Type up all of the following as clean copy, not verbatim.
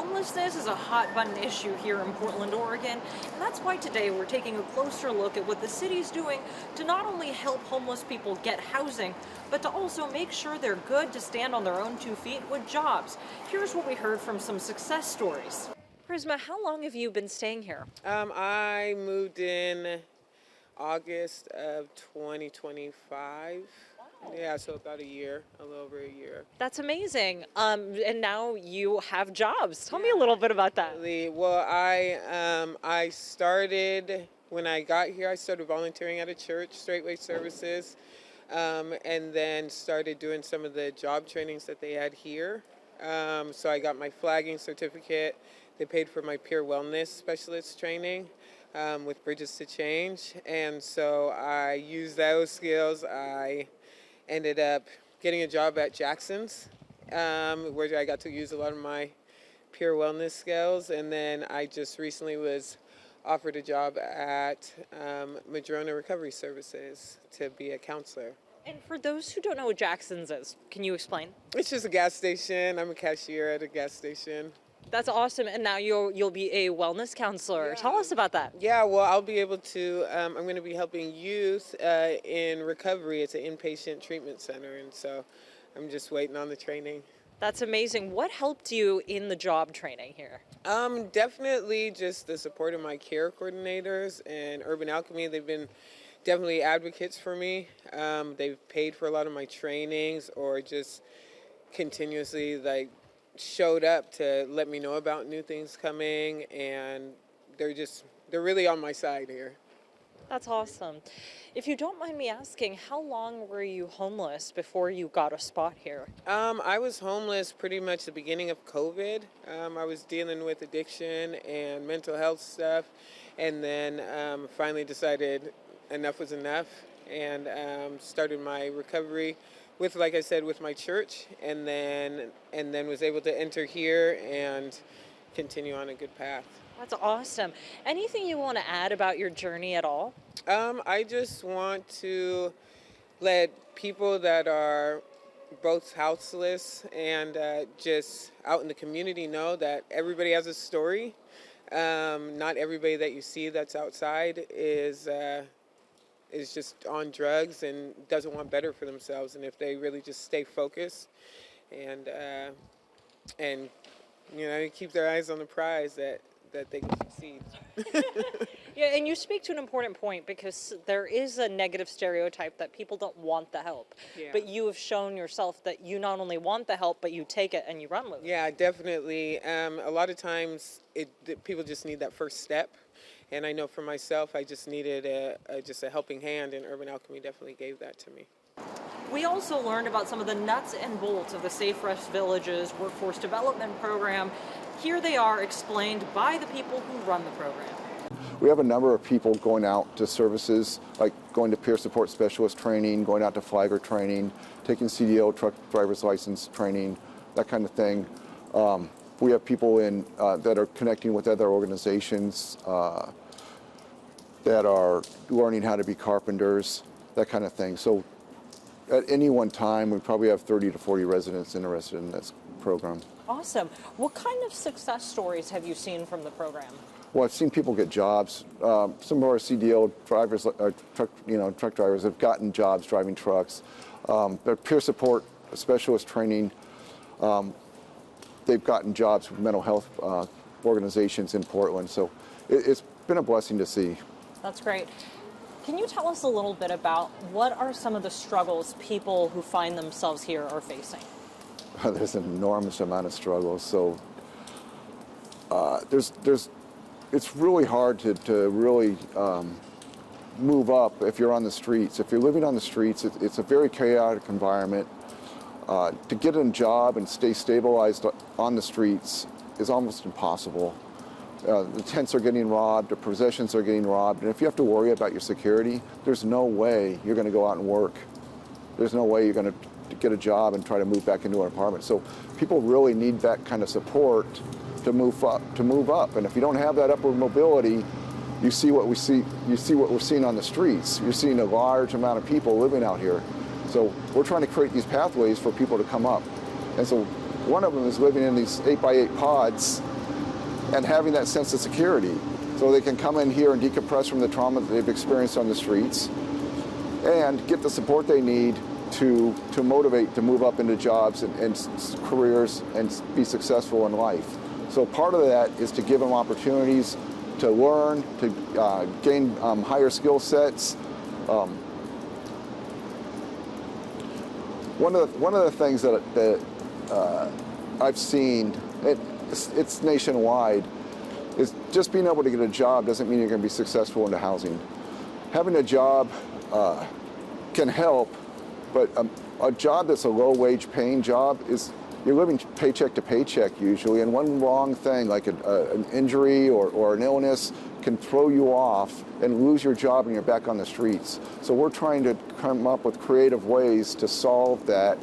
Homelessness is a hot button issue here in Portland, Oregon, and that's why today we're taking a closer look at what the city's doing to not only help homeless people get housing, but to also make sure they're good to stand on their own 2 feet with jobs. Here's what we heard from some success stories. Crisma, how long have you been staying here? I moved in August of 2025. Yeah, so about a year, a little over a year. That's amazing. And now you have jobs. Tell me a little bit about that. Well, I started, when I got here, I started volunteering at a church, Straightway Services, and then started doing some of the job trainings that they had here. So I got my flagging certificate. They paid for my peer wellness specialist training with Bridges to Change. And so I used those skills. I ended up getting a job at Jackson's, where I got to use a lot of my peer wellness skills. And then I just recently was offered a job at Madrona Recovery Services to be a counselor. And for those who don't know what Jackson's is, can you explain? It's just a gas station. I'm a cashier at a gas station. That's awesome. And now you'll be a wellness counselor. Yeah. Tell us about that. Yeah, well, I'll be able to, I'm going to be helping youth in recovery. It's an inpatient treatment center, and so I'm just waiting on the training. That's amazing. What helped you in the job training here? Definitely just the support of my care coordinators and Urban Alchemy. They've been definitely advocates for me. They've paid for a lot of my trainings or just continuously showed up to let me know about new things coming, and they're really on my side here. That's awesome. If you don't mind me asking, how long were you homeless before you got a spot here? I was homeless pretty much the beginning of COVID. I was dealing with addiction and mental health stuff, and then finally decided enough was enough, and started my recovery with, like I said, with my church, and then was able to enter here and continue on a good path. That's awesome. Anything you want to add about your journey at all? I just want to let people that are both houseless and just out in the community know that everybody has a story. Not everybody that you see that's outside is just on drugs and doesn't want better for themselves. And if they really just stay focused and keep their eyes on the prize, that they can succeed. Yeah, and you speak to an important point, because there is a negative stereotype that people don't want the help. Yeah. But you have shown yourself that you not only want the help, but you take it and you run with it. Yeah, definitely. A lot of times people just need that first step. And I know for myself, I just needed a helping hand, and Urban Alchemy definitely gave that to me. We also learned about some of the nuts and bolts of the Safe Rest Villages workforce development program. Here they are explained by the people who run the program. We have a number of people going out to services, like going to peer support specialist training, going out to flagger training, taking CDL truck driver's license training, that kind of thing. We have people that are connecting with other organizations that are learning how to be carpenters, that kind of thing. So at any one time, we probably have 30 to 40 residents interested in this program. Awesome. What kind of success stories have you seen from the program? Well, I've seen people get jobs. Some of our CDL drivers, truck drivers, have gotten jobs driving trucks. Their peer support specialist training, they've gotten jobs with mental health organizations in Portland. So it's been a blessing to see. That's great. Can you tell us a little bit about what are some of the struggles people who find themselves here are facing? There's an enormous amount of struggles. So it's really hard to really move up if you're on the streets. If you're living on the streets, it's a very chaotic environment. To get a job and stay stabilized on the streets is almost impossible. The tents are getting robbed, the possessions are getting robbed, and if you have to worry about your security, there's no way you're going to go out and work. There's no way you're going to get a job and try to move back into an apartment. So people really need that kind of support to move up. And if you don't have that upward mobility, you see what we're seeing on the streets. You're seeing a large amount of people living out here. So we're trying to create these pathways for people to come up. And so one of them is living in these 8x8 pods and having that sense of security, so they can come in here and decompress from the trauma that they've experienced on the streets and get the support they need to motivate to move up into jobs and careers and be successful in life. So part of that is to give them opportunities to learn, to gain higher skill sets. One of the things that I've seen, it's nationwide, is just being able to get a job doesn't mean you're going to be successful into housing. Having a job can help, but a job that's a low-wage paying job is you're living paycheck to paycheck usually, and one wrong thing like an injury or an illness can throw you off and lose your job and you're back on the streets. So we're trying to come up with creative ways to solve that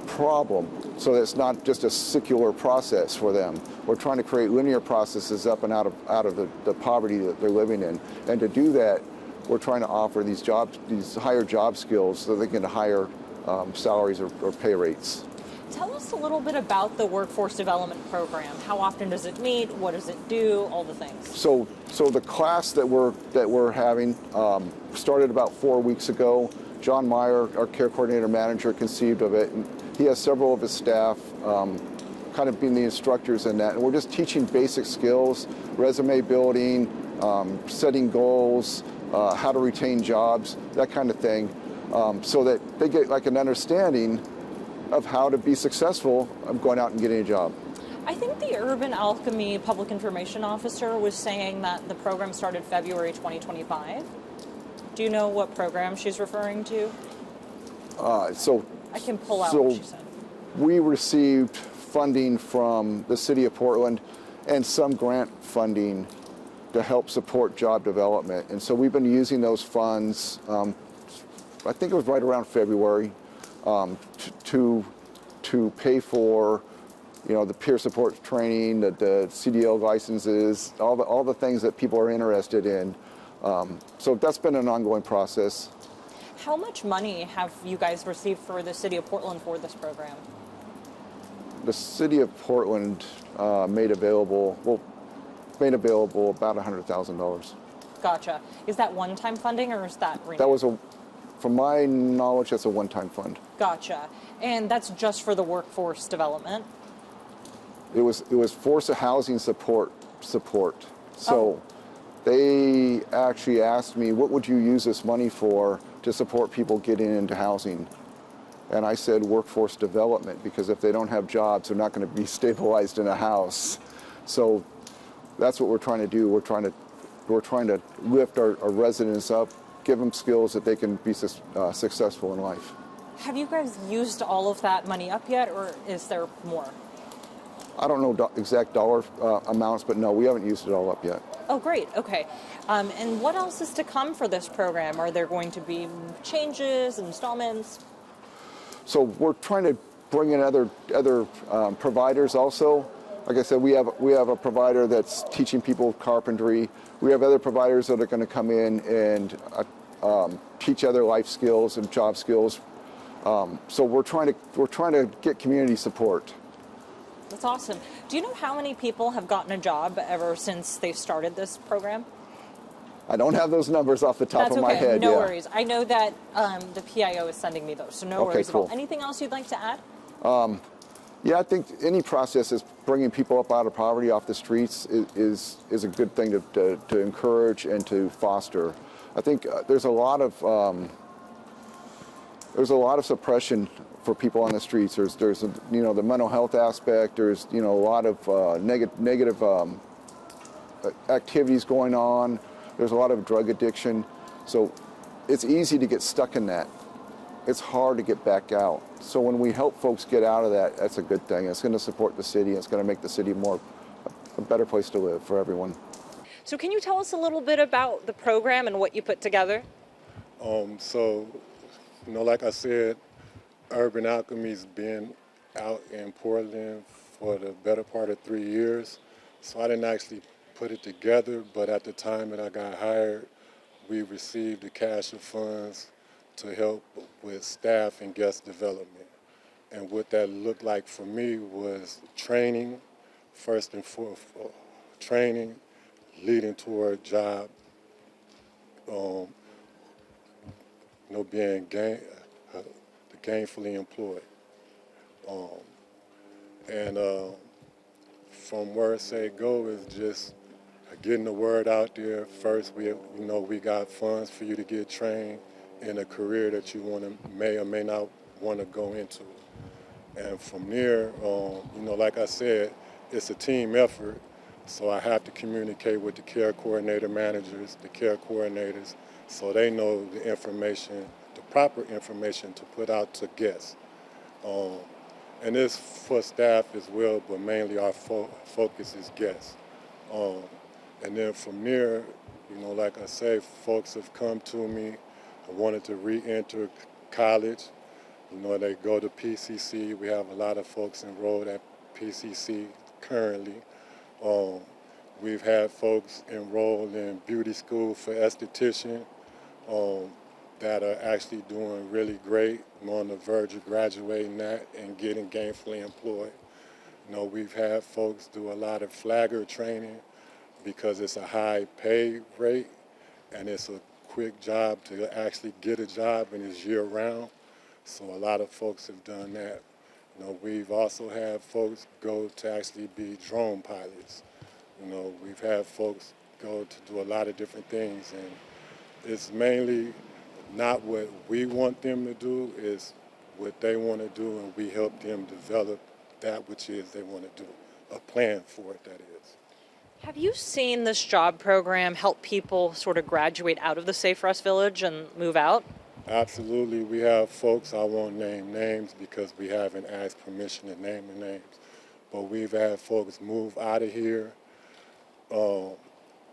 problem so that it's not just a secular process for them. We're trying to create linear processes up and out of the poverty that they're living in. And to do that, we're trying to offer these higher job skills so they can get higher salaries or pay rates. Tell us a little bit about the workforce development program. How often does it meet? What does it do? All the things. So the class that we're having started about 4 weeks ago. John Meyer, our care coordinator manager, conceived of it, and he has several of his staff kind of being the instructors in that. And we're just teaching basic skills, resume building, setting goals, how to retain jobs, that kind of thing, so that they get like an understanding of how to be successful of going out and getting a job. I think the Urban Alchemy Public Information Officer was saying that the program started February 2025. Do you know what program she's referring to? I can pull out what she said. We received funding from the city of Portland and some grant funding to help support job development. And so we've been using those funds, I think it was right around February, to pay for, the peer support training, the CDL licenses, all the things that people are interested in. So that's been an ongoing process. How much money have you guys received for the city of Portland for this program? The city of Portland made available about $100,000. Gotcha. Is that one-time funding or is that renewed? That was from my knowledge, that's a one-time fund. Gotcha. And that's just for the workforce development? It was force of housing support. So they actually asked me, what would you use this money for to support people getting into housing? And I said workforce development, because if they don't have jobs, they're not going to be stabilized in a house. So that's what we're trying to do. We're trying to lift our residents up, give them skills that they can be successful in life. Have you guys used all of that money up yet, or is there more? I don't know exact dollar amounts, but no, we haven't used it all up yet. Oh, great. Okay. And what else is to come for this program? Are there going to be changes, installments? So we're trying to bring in other providers also. Like I said, we have a provider that's teaching people carpentry. We have other providers that are going to come in and teach other life skills and job skills. So we're trying to get community support. That's awesome. Do you know how many people have gotten a job ever since they started this program? I don't have those numbers off the top of my head. No worries. I know that the PIO is sending me those, so no worries cool. at all. Anything else you'd like to add? Yeah, I think any process is bringing people up out of poverty off the streets is a good thing to encourage and to foster. I think there's a lot of suppression for people on the streets. There's the mental health aspect. There's a lot of negative activities going on. There's a lot of drug addiction. So it's easy to get stuck in that. It's hard to get back out. So when we help folks get out of that, that's a good thing. It's going to support the city. It's going to make the city a better place to live for everyone. So can you tell us a little bit about the program and what you put together? Like I said, Urban Alchemy's been out in Portland for the better part of 3 years. So I didn't actually put it together, but at the time that I got hired, we received the cash of funds to help with staff and guest development. And what that looked like for me was training, first and foremost, training leading toward job, being gainfully employed. And from where say go is just getting the word out there. First, we got funds for you to get trained in a career that you may or may not want to go into. And from there, like I said, it's a team effort. So I have to communicate with the care coordinator managers, the care coordinators, so they know the information, the proper information to put out to guests. And it's for staff as well, but mainly our focus is guests. And then from there, like I say, folks have come to me and wanted to re-enter college. They go to PCC. We have a lot of folks enrolled at PCC currently. We've had folks enrolled in beauty school for esthetician that are actually doing really great, on the verge of graduating that and getting gainfully employed. We've had folks do a lot of flagger training because it's a high pay rate and it's a quick job to actually get a job and it's year round. So a lot of folks have done that. We've also had folks go to actually be drone pilots. We've had folks go to do a lot of different things, and it's mainly not what we want them to do, it's what they want to do, and we help them develop that which is they want to do, a plan for it, that is. Have you seen this job program help people sort of graduate out of the Safe Rest Village and move out? Absolutely. We have folks, I won't name names because we haven't asked permission to name the names, but we've had folks move out of here.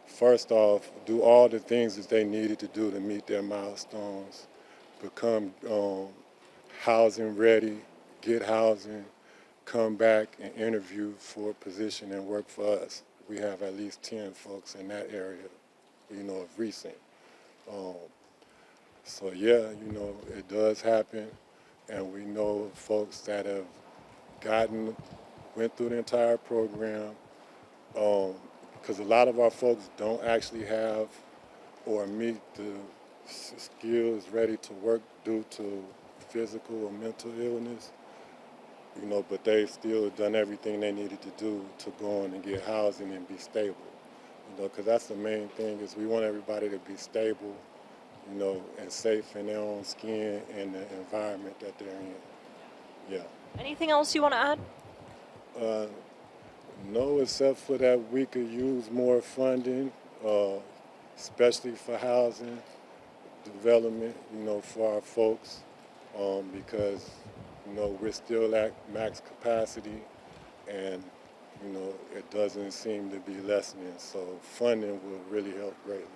First off, do all the things that they needed to do to meet their milestones, become housing ready, get housing, come back and interview for a position and work for us. We have at least 10 folks in that area, of recent. So yeah, it does happen, and we know folks that have went through the entire program, because a lot of our folks don't actually have or meet the skills ready to work due to physical or mental illness, but they've still done everything they needed to do to go on and get housing and be stable, because that's the main thing is we want everybody to be stable, and safe in their own skin and the environment that they're in. Yeah. Anything else you want to add? No, except for that we could use more funding, especially for housing development, for our folks, because, we're still at max capacity and, it doesn't seem to be lessening. So funding will really help greatly.